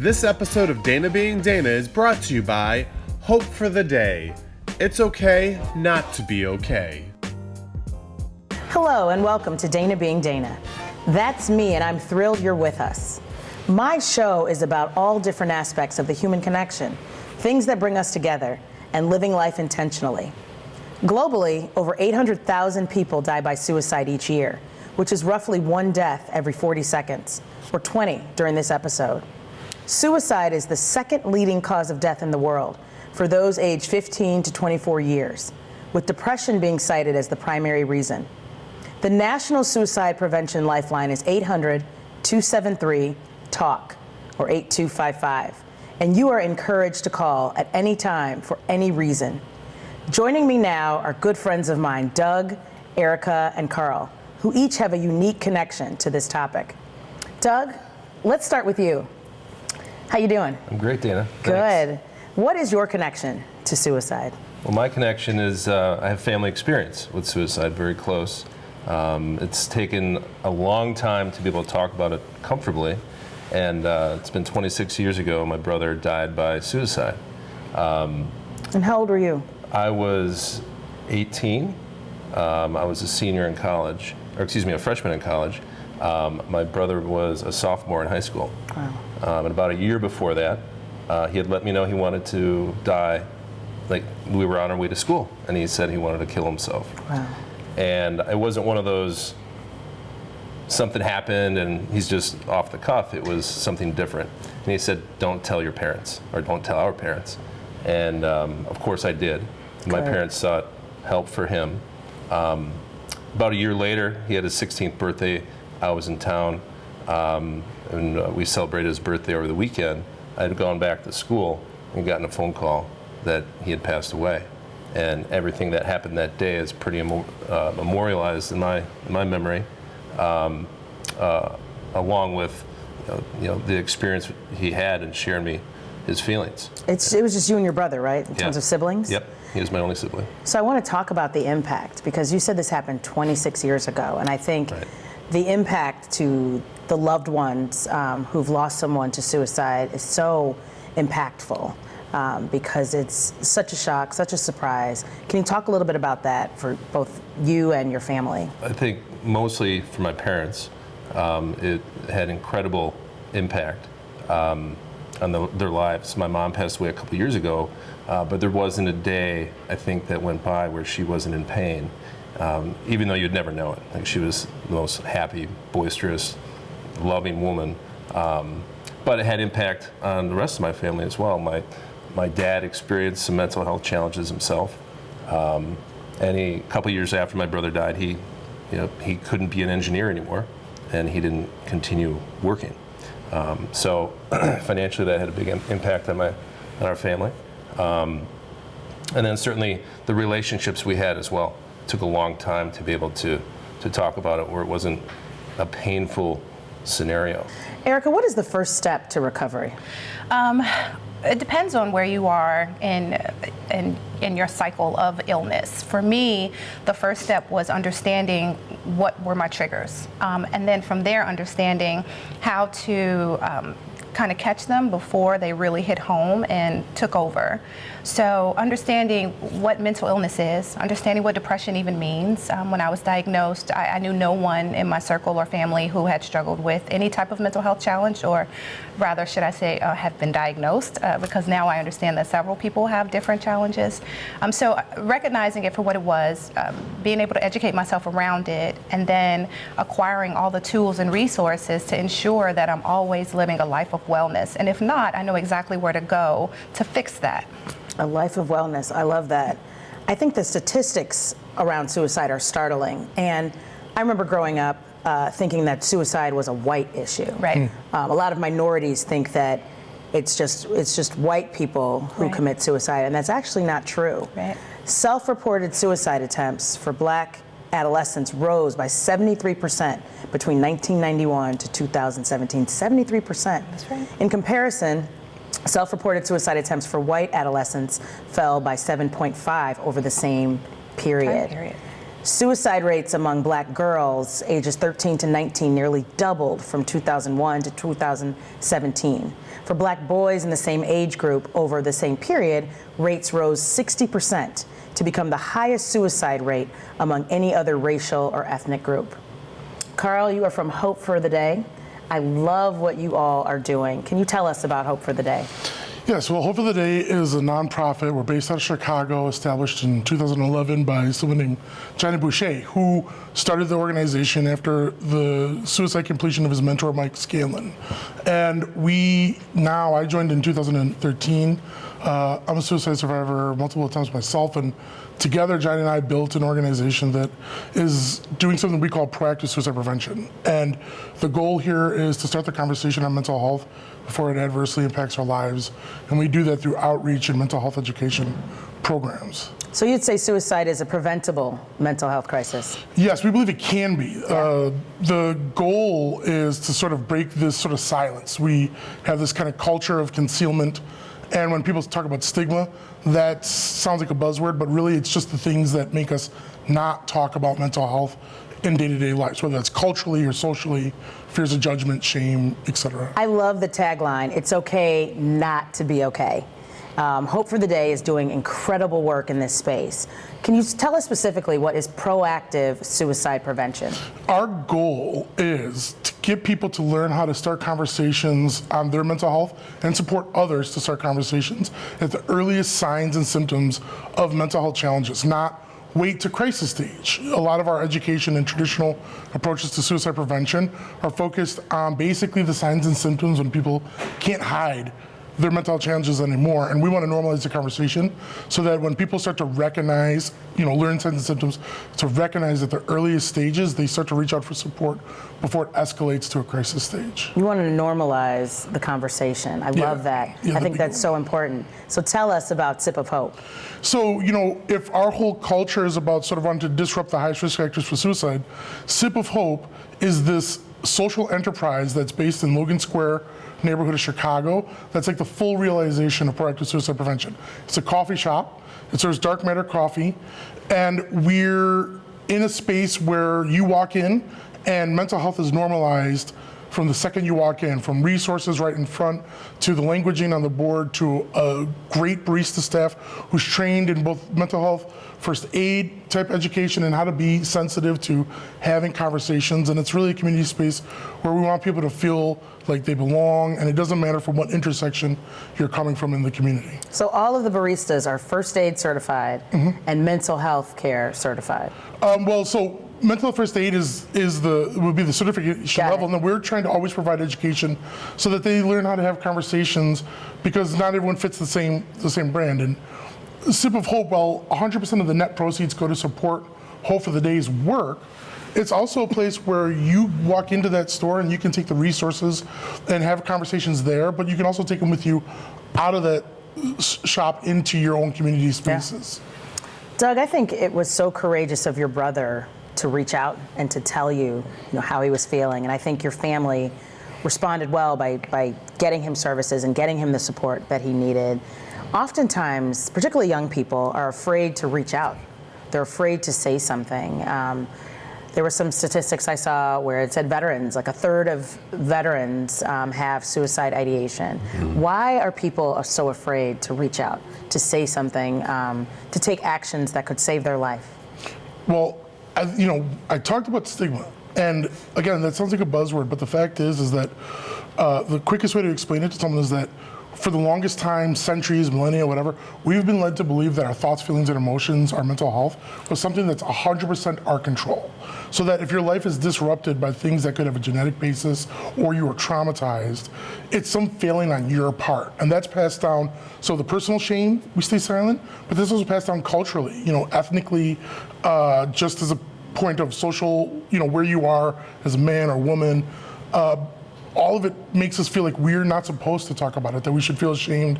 This episode of Dana Being Dana is brought to you by Hope for the Day. It's okay not to be okay. Hello and welcome to Dana Being Dana. That's me and I'm thrilled you're with us. My show is about all different aspects of the human connection, things that bring us together, and living life intentionally. Globally, over 800,000 people die by suicide each year, which is roughly one death every 40 seconds, or 20 during this episode. Suicide is the second leading cause of death in the world for those aged 15 to 24 years, with depression being cited as the primary reason. The National Suicide Prevention Lifeline is 800-273-TALK, or 8255, and you are encouraged to call at any time for any reason. Joining me now are good friends of mine, Doug, Erica, and Carl, who each have a unique connection to this topic. Doug, let's start with you. How you doing? I'm great, Dana. Good. Thanks. What is your connection to suicide? Well, my connection is I have family experience with suicide, very close. It's taken a long time to be able to talk about it comfortably, and it's been 26 years ago my brother died by suicide. And how old were you? I was 18. I was a senior in college, or excuse me, a freshman in college. My brother was a sophomore in high school. Wow. And about a year before that, he had let me know he wanted to die. Like, we were on our way to school, and he said he wanted to kill himself. Wow. And it wasn't one of those, something happened and he's just off the cuff. It was something different. And he said, don't tell your parents, or don't tell our parents. And of course I did. My parents sought help for him. About a year later, he had his 16th birthday. I was in town, and we celebrated his birthday over the weekend. I had gone back to school and gotten a phone call that he had passed away. And everything that happened that day is pretty memorialized in my memory, along with the experience he had in sharing me his feelings. It was just you and your brother, right? In terms of siblings? Yep, he was my only sibling. So I want to talk about the impact, because you said this happened 26 years ago, and I think the impact to the loved ones who've lost someone to suicide is so impactful. Because it's such a shock, such a surprise. Can you talk a little bit about that for both you and your family? I think mostly for my parents, it had incredible impact on their lives. My mom passed away a couple years ago, but there wasn't a day, I think, that went by where she wasn't in pain, even though you'd never know it. Like, she was the most happy, boisterous, loving woman. But it had impact on the rest of my family as well. My dad experienced some mental health challenges himself, and a couple years after my brother died, he couldn't be an engineer anymore, and he didn't continue working. So financially, that had a big impact on our family, and then certainly the relationships we had as well. It took a long time to be able to talk about it, where it wasn't a painful scenario. Erica, what is the first step to recovery? It depends on where you are in your cycle of illness. For me, the first step was understanding what were my triggers, and then from there understanding how to kind of catch them before they really hit home and took over. So understanding what mental illness is, understanding what depression even means. When I was diagnosed, I knew no one in my circle or family who had struggled with any type of mental health challenge, or rather, should I say, have been diagnosed, because now I understand that several people have different challenges. So recognizing it for what it was, being able to educate myself around it, and then acquiring all the tools and resources to ensure that I'm always living a life of wellness. And if not, I know exactly where to go to fix that. A life of wellness. I love that. I think the statistics around suicide are startling. And I remember growing up thinking that suicide was a white issue. Right. A lot of minorities think that it's just white people who commit suicide, and that's actually not true. Right. Self-reported suicide attempts for Black adolescents rose by 73% between 1991 to 2017. 73%. That's right. In comparison, self-reported suicide attempts for white adolescents fell by 7.5 over the same period. Suicide rates among black girls ages 13 to 19 nearly doubled from 2001 to 2017. For black boys in the same age group over the same period, rates rose 60% to become the highest suicide rate among any other racial or ethnic group. Carl, you are from Hope for the Day. I love what you all are doing. Can you tell us about Hope for the Day? Yes, well, Hope for the Day is a nonprofit. We're based out of Chicago, established in 2011 by someone named Johnny Boucher, who started the organization after the suicide completion of his mentor, Mike Scanlon. And I joined in 2013. I'm a suicide survivor multiple times myself, and together, Johnny and I built an organization that is doing something we call proactive suicide prevention. And the goal here is to start the conversation on mental health before it adversely impacts our lives. And we do that through outreach and mental health education programs. So you'd say suicide is a preventable mental health crisis? Yes, we believe it can be. The goal is to sort of break this sort of silence. We have this kind of culture of concealment. And when people talk about stigma, that sounds like a buzzword, but really it's just the things that make us not talk about mental health in day-to-day lives, whether that's culturally or socially, fears of judgment, shame, etc. I love the tagline, it's okay not to be okay. Hope for the Day is doing incredible work in this space. Can you tell us specifically what is proactive suicide prevention? Our goal is to get people to learn how to start conversations on their mental health and support others to start conversations at the earliest signs and symptoms of mental health challenges, not wait to crisis stage. A lot of our education and traditional approaches to suicide prevention are focused on basically the signs and symptoms when people can't hide their mental health challenges anymore, and we want to normalize the conversation so that when people start to recognize, learn signs and symptoms, to recognize at the earliest stages, they start to reach out for support before it escalates to a crisis stage. You want to normalize the conversation. I love that. I think that's so important. So tell us about Sip of Hope. So, if our whole culture is about sort of wanting to disrupt the highest risk factors for suicide, Sip of Hope is this social enterprise that's based in Logan Square neighborhood of Chicago. That's like the full realization of proactive suicide prevention. It's a coffee shop. It serves dark matter coffee. And we're in a space where you walk in and mental health is normalized from the second you walk in, from resources right in front to the languaging on the board to a great barista staff who's trained in both mental health, first aid type education, and how to be sensitive to having conversations. And it's really a community space where we want people to feel like they belong, and it doesn't matter from what intersection you're coming from in the community. So all of the baristas are first aid certified and mental health care certified. So mental health first aid would be the certification level, and then we're trying to always provide education so that they learn how to have conversations, because not everyone fits the same brand. And Sip of Hope, while 100% of the net proceeds go to support Hope for the Day's work, it's also a place where you walk into that store and you can take the resources and have conversations there, but you can also take them with you out of that shop into your own community spaces. Yeah. Doug, I think it was so courageous of your brother to reach out and to tell you, how he was feeling, and I think your family responded well by getting him services and getting him the support that he needed. Oftentimes, particularly young people, are afraid to reach out. They're afraid to say something. There were some statistics I saw where it said veterans, like a third of veterans have suicide ideation. Why are people so afraid to reach out, to say something, to take actions that could save their life? Well, I talked about stigma, and again, that sounds like a buzzword, but the fact is that the quickest way to explain it to someone is that for the longest time, centuries, millennia, whatever, we've been led to believe that our thoughts, feelings, and emotions, our mental health, was something that's 100% our control. So that if your life is disrupted by things that could have a genetic basis, or you are traumatized, it's some failing on your part. And that's passed down. So the personal shame, we stay silent, but this is also passed down culturally, ethnically, just as a point of social, where you are as a man or woman. All of it makes us feel like we're not supposed to talk about it, that we should feel ashamed,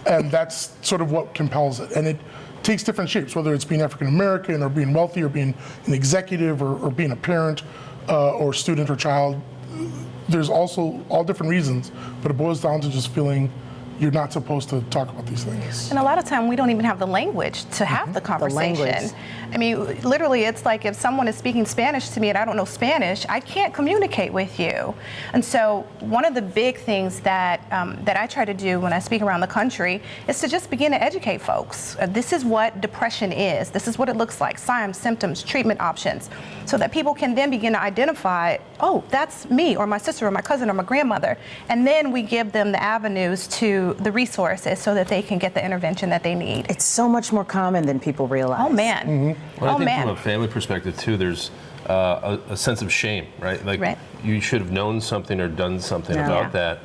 and that's sort of what compels it. And it takes different shapes, whether it's being African American or being wealthy or being an executive or being a parent or student or child. There's also all different reasons, but it boils down to just feeling you're not supposed to talk about these things. And a lot of time we don't even have the language to have the conversation. language. I mean, literally, it's like if someone is speaking Spanish to me and I don't know Spanish, I can't communicate with you. And so one of the big things that that I try to do when I speak around the country is to just begin to educate folks. This is what depression is. This is what it looks like, signs, symptoms, treatment options, so that people can then begin to identify, oh, that's me or my sister or my cousin or my grandmother. And then we give them the avenues to the resources so that they can get the intervention that they need. It's so much more common than people realize. Oh, man. Well, I Oh, think man. from a family perspective too, there's a sense of shame, right? Like Right. you should have known something or done something Yeah. about that.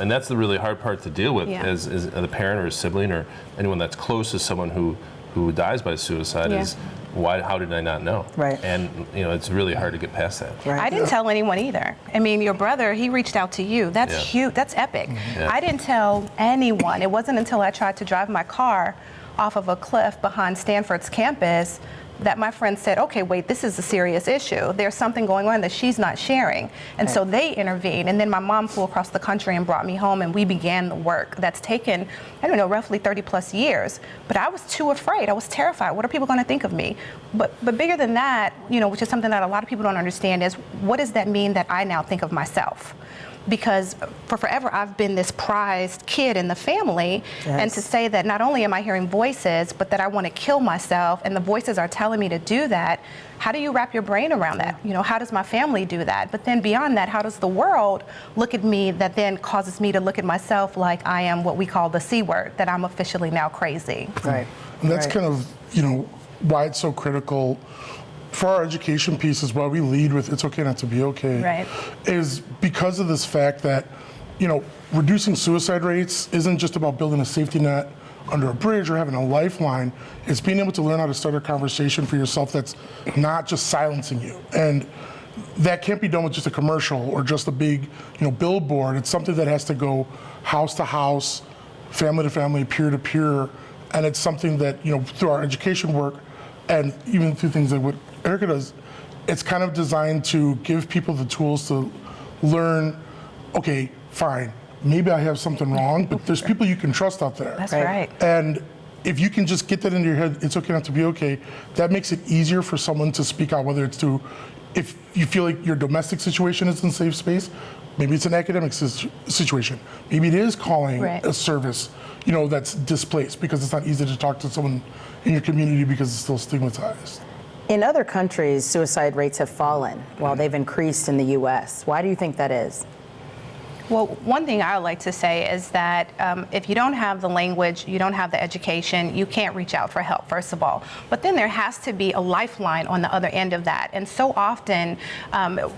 And that's the really hard part to deal with Yeah. as a parent or a sibling or anyone that's close to someone who dies by suicide Yeah. is, how did I not know? Right. And it's really hard to get past that. Right. I didn't tell anyone either. I mean, your brother, he reached out to you. That's Yeah. huge. That's epic. Yeah. I didn't tell anyone. It wasn't until I tried to drive my car off of a cliff behind Stanford's campus that my friend said, okay, wait, this is a serious issue. There's something going on that she's not sharing. And so they intervened. And then my mom flew across the country and brought me home, and we began the work that's taken, I don't know, roughly 30 plus years. But I was too afraid. I was terrified. What are people going to think of me? But bigger than that, which is something that a lot of people don't understand, is what does that mean that I now think of myself? Because for forever I've been this prized kid in the family, and to say that not only am I hearing voices, but that I want to kill myself, and the voices are telling me to do that, how do you wrap your brain around that? How does my family do that? But then beyond that, how does the world look at me that then causes me to look at myself like I am what we call the C word, that I'm officially now crazy? Right. And that's Right. kind of, why it's so critical for our education piece is why we lead with it's okay not to be okay. Right. Is because of this fact that, reducing suicide rates isn't just about building a safety net under a bridge or having a lifeline. It's being able to learn how to start a conversation for yourself that's not just silencing you. And that can't be done with just a commercial or just a big, billboard. It's something that has to go house to house, family to family, peer to peer. And it's something that, through our education work and even through things like what Erica does, it's kind of designed to give people the tools to learn, okay, fine, maybe I have something wrong, but there's people you can trust out there. That's right. And if you can just get that into your head, it's okay not to be okay, that makes it easier for someone to speak out, whether it's if you feel like your domestic situation is in safe space, maybe it's an academic situation. Maybe it is calling a service, that's displaced because it's not easy to talk to someone in your community because it's still stigmatized. In other countries, suicide rates have fallen while they've increased in the U.S. Why do you think that is? Well, one thing I would like to say is that if you don't have the language, you don't have the education, you can't reach out for help, first of all. But then there has to be a lifeline on the other end of that. And so often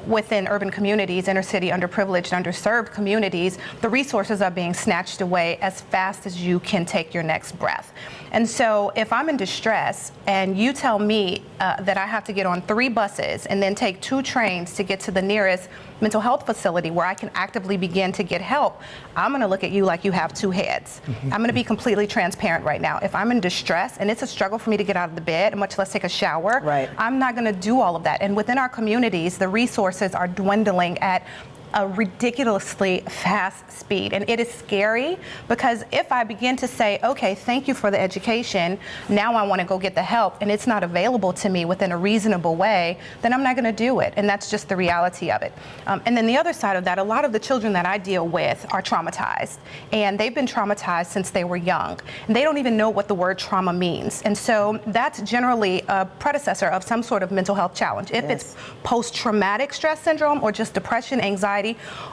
within urban communities, inner city, underprivileged, underserved communities, the resources are being snatched away as fast as you can take your next breath. And so if I'm in distress and you tell me that I have to get on 3 buses and then take 2 trains to get to the nearest mental health facility where I can actively begin to get help, I'm going to look at you like you have 2 heads. I'm going to be completely transparent right now. If I'm in distress and it's a struggle for me to get out of the bed, much less take a shower, I'm not going to do all of that. And within our communities, the resources are dwindling at a ridiculously fast speed. And it is scary because if I begin to say, okay, thank you for the education, now I want to go get the help, and it's not available to me within a reasonable way, then I'm not going to do it. And that's just the reality of it. And then the other side of that, a lot of the children that I deal with are traumatized, and they've been traumatized since they were young. And they don't even know what the word trauma means. And so that's generally a predecessor of some sort of mental health challenge. If it's post-traumatic stress syndrome or just depression, anxiety,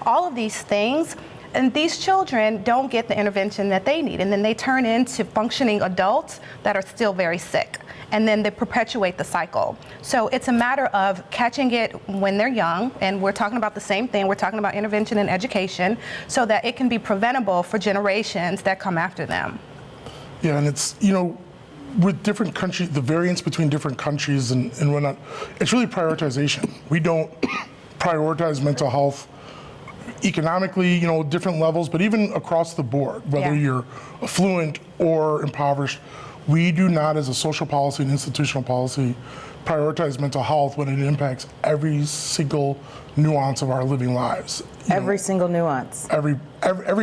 all of these things, and these children don't get the intervention that they need, and then they turn into functioning adults that are still very sick, and then they perpetuate the cycle. So it's a matter of catching it when they're young, and we're talking about the same thing. We're talking about intervention and education so that it can be preventable for generations that come after them. Yeah, and it's, with different countries, the variance between different countries and whatnot, it's really prioritization. We don't prioritize mental health economically, different levels, but even across the board, whether you're affluent or impoverished, We do not, as a social policy and institutional policy, prioritize mental health when it impacts every single nuance of our living lives. Every single nuance. Every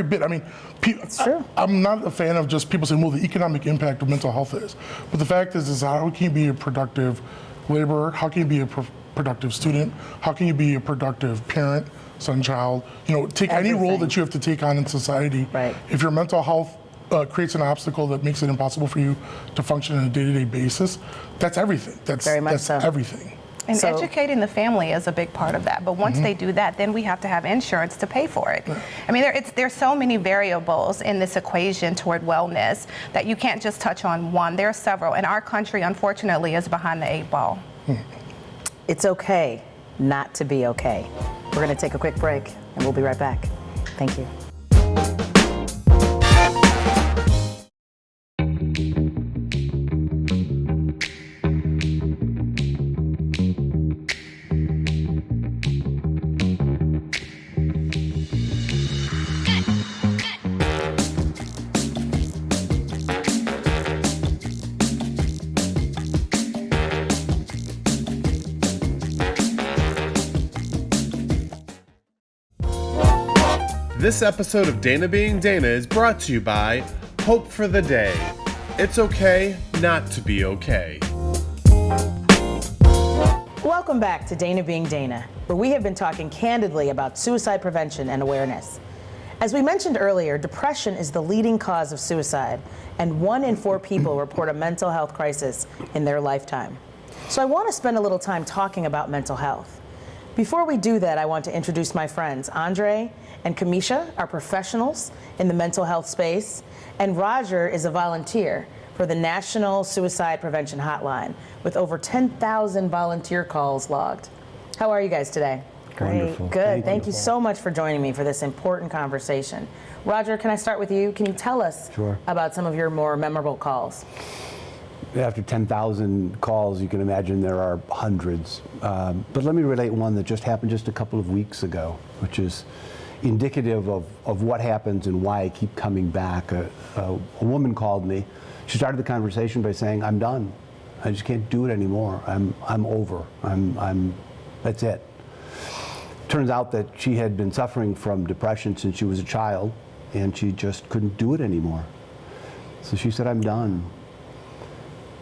bit. I mean, It's true. I'm not a fan of just people saying, well, the economic impact of mental health is. But the fact is how can you be a productive laborer? How can you be a productive student? How can you be a productive parent, son, child? Take any role that you have to take on in society. Right. If your mental health creates an obstacle that makes it impossible for you to function on a day-to-day basis, that's everything. That's Very much so. Everything. And So- educating the family is a big part of that. But once they do that, then we have to have insurance to pay for it. I mean, there's so many variables in this equation toward wellness that you can't just touch on one. There are several. And our country, unfortunately, is behind the 8 ball. It's okay not to be okay. We're going to take a quick break, and we'll be right back. Thank you. This episode of Dana Being Dana is brought to you by Hope for the Day. It's okay not to be okay. Welcome back to Dana Being Dana, where we have been talking candidly about suicide prevention and awareness. As we mentioned earlier, depression is the leading cause of suicide, and 1 in 4 people report a mental health crisis in their lifetime. So I want to spend a little time talking about mental health. Before we do that, I want to introduce my friends. Andre and Camesha are professionals in the mental health space, and Roger is a volunteer for the National Suicide Prevention Hotline with over 10,000 volunteer calls logged. How are you guys today? Wonderful. Good. Thank you so much for joining me for this important conversation. Roger, can I start with you? Can you tell us Sure. about some of your more memorable calls? After 10,000 calls, you can imagine there are hundreds. But let me relate one that just happened just a couple of weeks ago, which is indicative of what happens and why I keep coming back. A woman called me. She started the conversation by saying, "I'm done. I just can't do it anymore. I'm over. That's it." Turns out that she had been suffering from depression since she was a child, and she just couldn't do it anymore. So she said, "I'm done."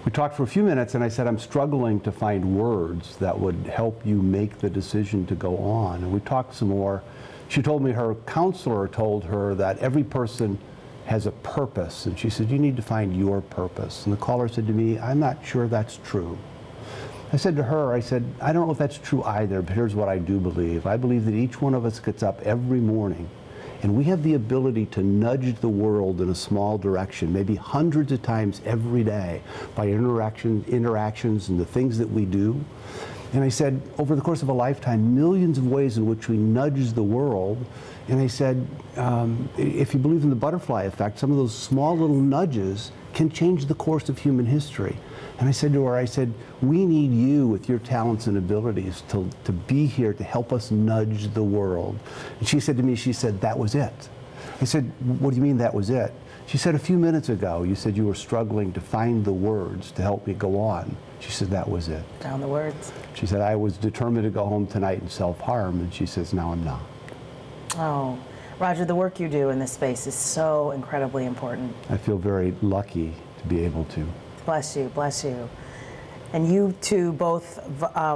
We talked for a few minutes, and I said, "I'm struggling to find words that would help you make the decision to go on." And we talked some more. She told me her counselor told her that every person has a purpose, and she said, "You need to find your purpose." And the caller said to me, "I'm not sure that's true." I said to her, I said, "I don't know if that's true either, but here's what I do believe. I believe that each one of us gets up every morning and we have the ability to nudge the world in a small direction, maybe hundreds of times every day by interactions and the things that we do." And I said, over the course of a lifetime, millions of ways in which we nudge the world. And I said, if you believe in the butterfly effect, some of those small little nudges can change the course of human history. And I said to her, I said, "We need you with your talents and abilities to be here to help us nudge the world." And she said to me, she said, "That was it." I said, "What do you mean that was it?" She said, "A few minutes ago, you said you were struggling to find the words to help me go on." She said, "That was it." Down the words. She said, "I was determined to go home tonight and self-harm." And she says, "Now I'm not." Oh, Roger, the work you do in this space is so incredibly important. I feel very lucky to be able to. Bless you, bless you. And you two both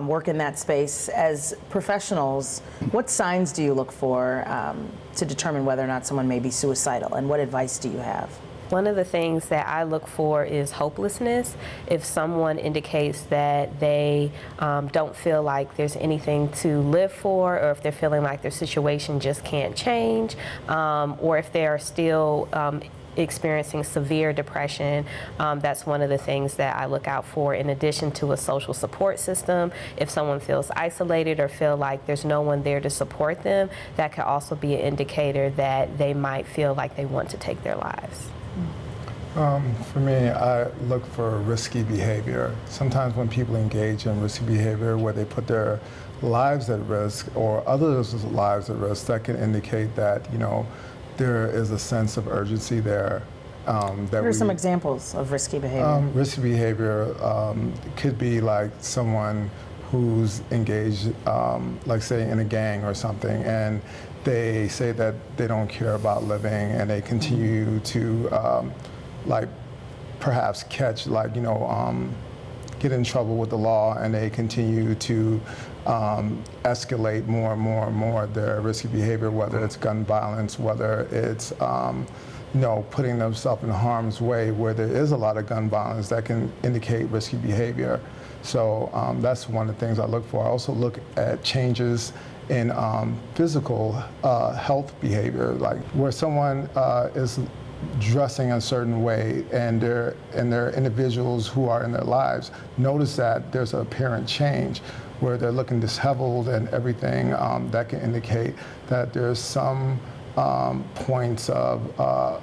work in that space as professionals. What signs do you look for to determine whether or not someone may be suicidal, and what advice do you have? One of the things that I look for is hopelessness. If someone indicates that they don't feel like there's anything to live for, or if they're feeling like their situation just can't change, or if they're still experiencing severe depression, that's one of the things that I look out for, in addition to a social support system. If someone feels isolated or feel like there's no one there to support them, that could also be an indicator that they might feel like they want to take their lives. For me, I look for risky behavior. Sometimes when people engage in risky behavior where they put their lives at risk or others' lives at risk, that can indicate that, there is a sense of urgency there What are some examples of risky behavior? Risky behavior could be like someone who's engaged, like say in a gang or something, and they say that they don't care about living, and they continue to like perhaps catch, like, you know, get in trouble with the law, and they continue to escalate more and more and more their risky behavior, whether it's gun violence, whether it's you know, putting themselves in harm's way where there is a lot of gun violence that can indicate risky behavior. So that's one of the things I look for. I also look at changes in physical health behavior, like where someone is dressing a certain way, and they're individuals who are in their lives notice that there's an apparent change where they're looking disheveled and everything. That can indicate that there's some points of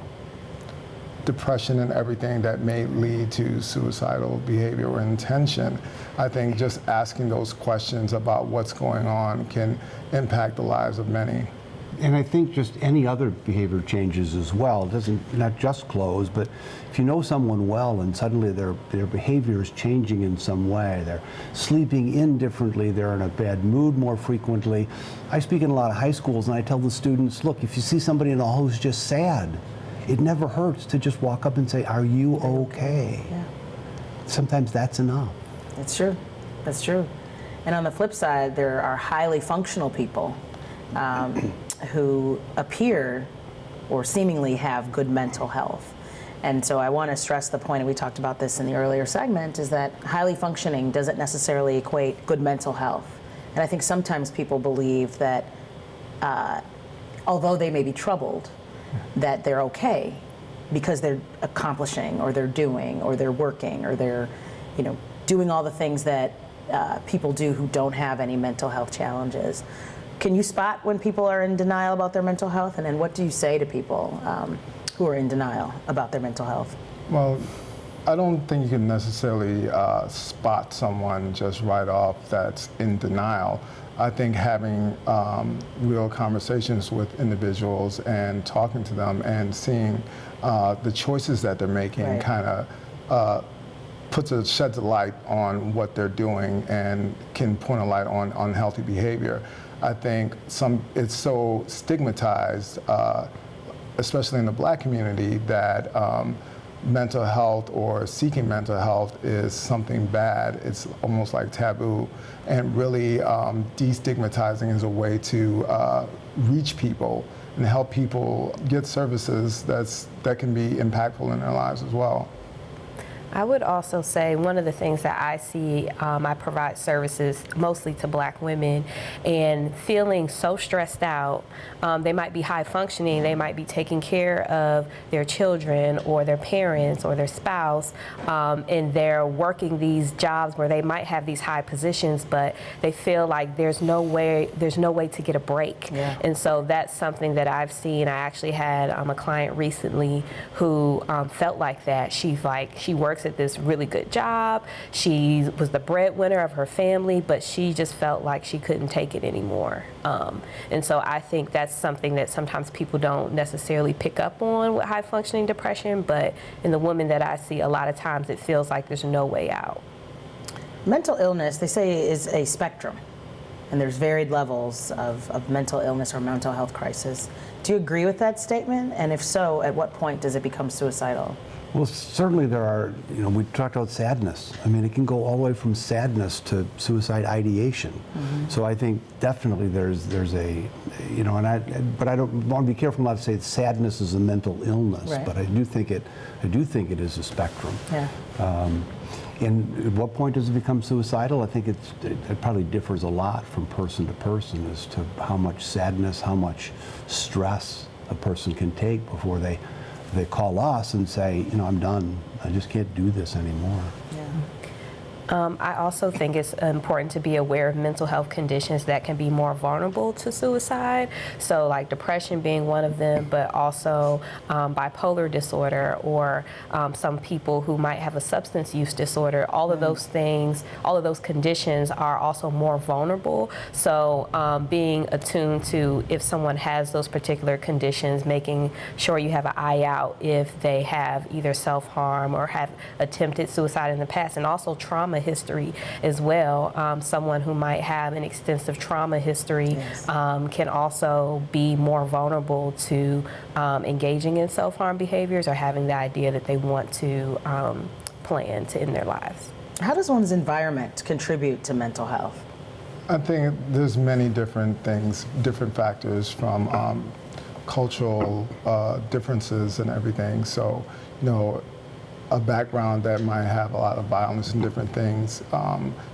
depression and everything that may lead to suicidal behavior or intention. I think just asking those questions about what's going on can impact the lives of many. And I think just any other behavior changes as well. It doesn't, not just clothes, but if you know someone well and suddenly their behavior is changing in some way, they're sleeping in differently, they're in a bad mood more frequently. I speak in a lot of high schools and I tell the students, look, if you see somebody in the hall who's just sad, it never hurts to just walk up and say, are you okay? Yeah. Sometimes that's enough. That's true. That's true. And on the flip side, there are highly functional people who appear or seemingly have good mental health. And so I want to stress the point, and we talked about this in the earlier segment, is that highly functioning doesn't necessarily equate good mental health. And I think sometimes people believe that although they may be troubled, that they're okay because they're accomplishing or they're doing or they're working or they're, you know, doing all the things that people do who don't have any mental health challenges. Can you spot when people are in denial about their mental health? And then what do you say to people who are in denial about their mental health? Well, I don't think you can necessarily spot someone just right off that's in denial. I think having real conversations with individuals and talking to them and seeing the choices that they're making Right. kind of sheds a light on what they're doing and can point a light on unhealthy behavior. I think it's so stigmatized, especially in the Black community, that mental health or seeking mental health is something bad. It's almost like taboo, and really destigmatizing is a way to reach people and help people get services that can be impactful in their lives as well. I would also say one of the things that I see, I provide services mostly to Black women, and feeling so stressed out. They might be high functioning, they might be taking care of their children or their parents or their spouse, and they're working these jobs where they might have these high positions, but they feel like there's no way to get a break. Yeah. And so that's something that I've seen. I actually had a client recently who felt like that. She works at this really good job. She was the breadwinner of her family, but she just felt like she couldn't take it anymore. And so I think that's something that sometimes people don't necessarily pick up on with high functioning depression, but in the women that I see, a lot of times it feels like there's no way out. Mental illness, they say, is a spectrum, and there's varied levels of mental illness or mental health crisis. Do you agree with that statement? And if so, at what point does it become suicidal? Well, certainly there are, we talked about sadness. I mean, it can go all the way from sadness to suicide ideation. Mm-hmm. So I think definitely there's a, but I don't want to be careful not to say that sadness is a mental illness, right. But I do think it is a spectrum. Yeah. And at what point does it become suicidal? I think it probably differs a lot from person to person as to how much sadness, how much stress a person can take before they call us and say, I'm done. I just can't do this anymore. Yeah. I also think it's important to be aware of mental health conditions that can be more vulnerable to suicide. So like depression being one of them, but also bipolar disorder, or some people who might have a substance use disorder. All of those things, all of those conditions are also more vulnerable. So being attuned to if someone has those particular conditions, making sure you have an eye out if they have either self-harm or have attempted suicide in the past, and also trauma history as well. Someone who might have an extensive trauma history can also be more vulnerable to engaging in self-harm behaviors or having the idea that they want to plan to end their lives. How does one's environment contribute to mental health? I think there's many different things, different factors from cultural differences and everything. So, a background that might have a lot of violence and different things,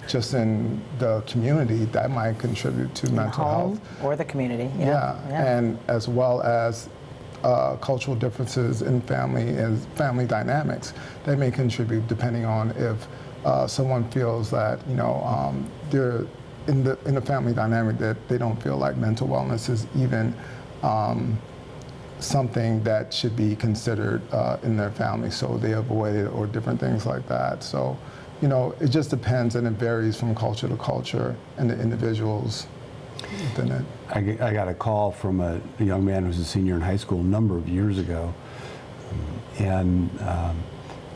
just in the community, that might contribute to mental health. Or the community, And as well as cultural differences in family and family dynamics, they may contribute depending on if someone feels that they're in the family dynamic that they don't feel like mental wellness is even something that should be considered in their family, so they avoid it, or different things like that. So, it just depends, and it varies from culture to culture and the individuals within it. I got a call from a young man who was a senior in high school a number of years ago, and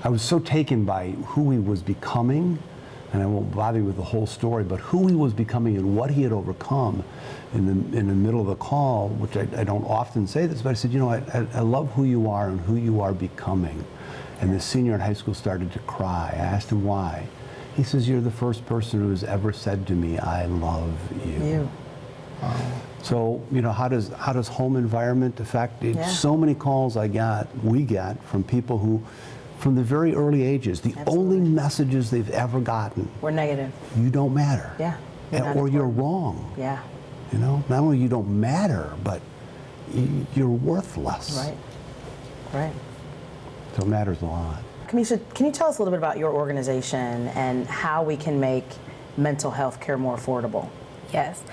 I was so taken by who he was becoming, and I won't bother you with the whole story, but who he was becoming and what he had overcome in the middle of the call, which I don't often say this, but I said, I love who you are and who you are becoming. And the senior in high school started to cry. I asked him why. He says, you're the first person who has ever said to me, I love you. So, how does home environment affect it? So many calls we get from people who, from the very early ages, the only messages they've ever gotten We're negative. You don't matter. Yeah. Or you're wrong. Yeah. Not only you don't matter, but you're worthless. Right. So it matters a lot. Camesha, can you tell us a little bit about your organization and how we can make mental health care more affordable? Yes.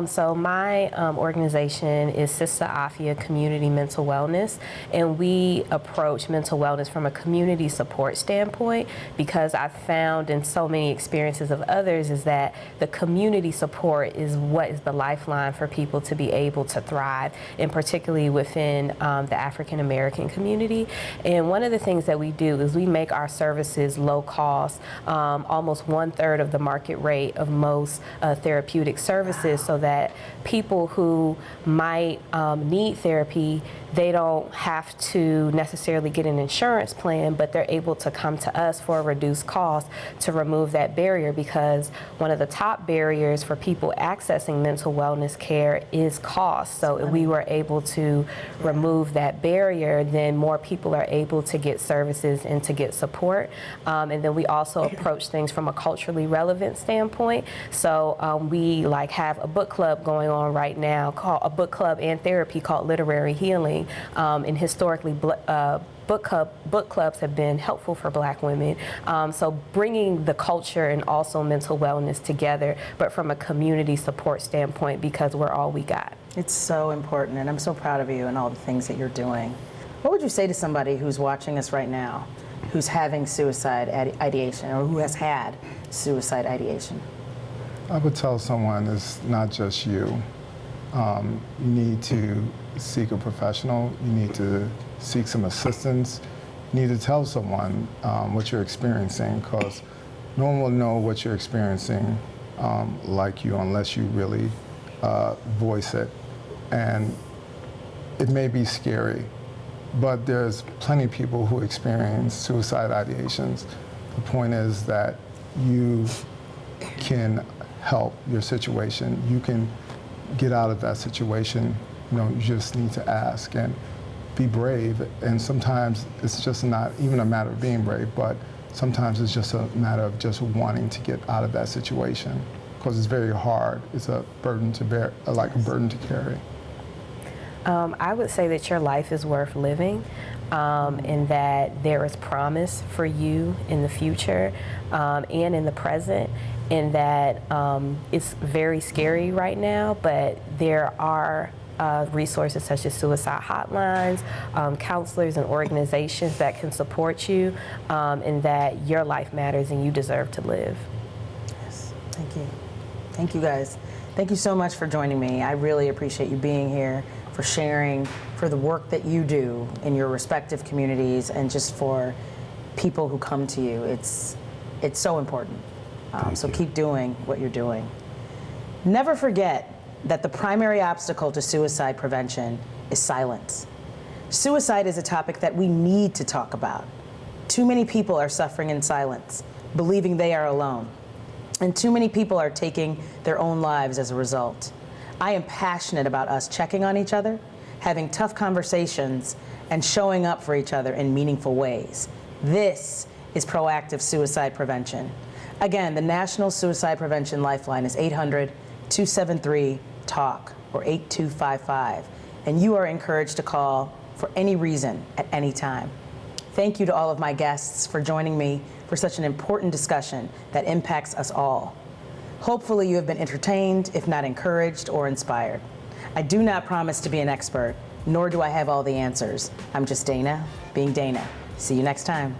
So my organization is Sister Afya Community Mental Wellness, and we approach mental wellness from a community support standpoint, because I've found in so many experiences of others is that the community support is what is the lifeline for people to be able to thrive, and particularly within the African American community. And one of the things that we do is we make our services low cost, almost 1/3 of the market rate of most therapeutic services, so that people who might need therapy, they don't have to necessarily get an insurance plan, but they're able to come to us for a reduced cost to remove that barrier, because one of the top barriers for people accessing mental wellness care is cost. So if we were able to remove that barrier, then more people are able to get services and to get support. And then we also approach things from a culturally relevant standpoint. So we have a book club going on right now, called a book club and therapy called Literary Healing. And historically, book clubs have been helpful for Black women. So bringing the culture and also mental wellness together, but from a community support standpoint, because we're all we got. It's so important, and I'm so proud of you and all the things that you're doing. What would you say to somebody who's watching us right now, who's having suicide ideation, or who has had suicide ideation? I would tell someone it's not just you. You need to seek a professional. You need to seek some assistance. You need to tell someone what you're experiencing, because no one will know what you're experiencing like you unless you really voice it. And it may be scary, but there's plenty of people who experience suicide ideations. The point is that you can help your situation. You can get out of that situation. You just need to ask and be brave. And sometimes it's just not even a matter of being brave, but sometimes it's just a matter of just wanting to get out of that situation, because it's very hard. It's a burden to bear, like a burden to carry. I would say that your life is worth living, and that there is promise for you in the future and in the present, and that it's very scary right now, but there are resources such as suicide hotlines, counselors and organizations that can support you, and that your life matters and you deserve to live. Yes, thank you. Thank you guys. Thank you so much for joining me. I really appreciate you being here, for sharing, for the work that you do in your respective communities, and just for people who come to you. It's so important. So keep doing what you're doing. Never forget that the primary obstacle to suicide prevention is silence. Suicide is a topic that we need to talk about. Too many people are suffering in silence, believing they are alone. And too many people are taking their own lives as a result. I am passionate about us checking on each other, having tough conversations, and showing up for each other in meaningful ways. This is proactive suicide prevention. Again, the National Suicide Prevention Lifeline is 800-273-TALK or 8255, and you are encouraged to call for any reason at any time. Thank you to all of my guests for joining me for such an important discussion that impacts us all. Hopefully you have been entertained, if not encouraged or inspired. I do not promise to be an expert, nor do I have all the answers. I'm just Dana, being Dana. See you next time.